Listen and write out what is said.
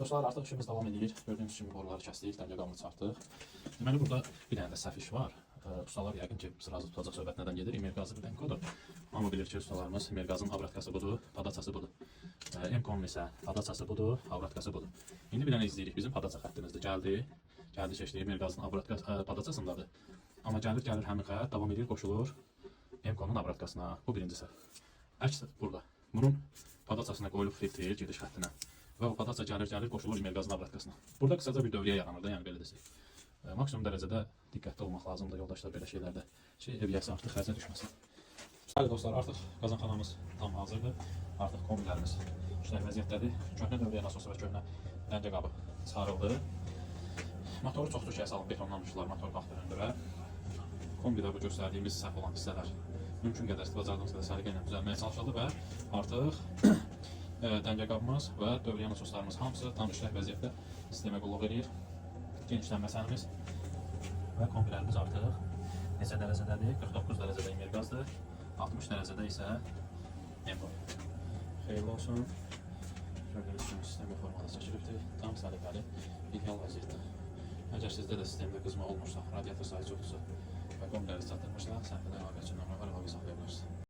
Dostlar, artıq işimiz davam edir. Gördüyünüz kimi boruları kəsdik, dəngə qabını çıxartdıq. Deməli, burada bir dənə də səhv iş var. Ustalar yəqin ki, sırası tutacaq söhbət nədən gedir? İmerqazı bir dənə kodur. Amma bilir ki, ustalarımız İmerqazın avratkası budur, padaçası budur. M-konun isə padaçası budur, avratkası budur. İndi bir dənə izləyirik. Bizim padaça xəttimizdir. Gəldi keçdi, İmerqazın padaçasındadır. Amma gəlir həmin xətt, davam edir, qoşulur M-konun avratkasına. Bu birincisi. Əks burada. Bunun padaçasına qoyulub filtr gediş xəttinə. Və o padaça gəlir, qoşulur İmerqazın avratkasına. Burada qısaca bir dövrəyə yaranır da, yəni belə desək. Maksimum dərəcədə diqqətli olmaq lazımdır yoldaşlar belə şeylərdə. Eviyyəsi artıq xərcə düşməsin. Bəli dostlar, artıq qazanxanamız tam hazırdır. Artıq kombilərimiz işlək vəziyyətdədir. Köhnə dövrəyə nasosu və köhnə dəngə qabı çıxarıldı. Motoru çox türkəyə salıb betonlamışlar motor vaxtı hündürə. Kombidə bu göstərdiyimiz səhv olan hissələr mümkün qədər bacardığımız qədər səliqə ilə düzəlməyə çalışıldı və artıq dəngə qabımız və dövrəyə nasoslarımız hamısı tam işlək vəziyyətdə sistemə qulluq edir. Genişlənmə sənimiz və kombilərimiz artıq neçə dərəcədədir? 49 dərəcədə İmerqazdır, 60 dərəcədə isə M-kon. Xeyirli olsun. Gördüyünüz kimi sistemə formada çəkilibdir. Tam səliqəli, ideal vəziyyətdə. Əgər sizdə də sistemdə qızma olmuşsa, radiator sayı çoxdursa və kombiləri çatdırmışsa, səhvədə əlaqə üçün nömrə var, əlaqə saxlaya bilərsiniz.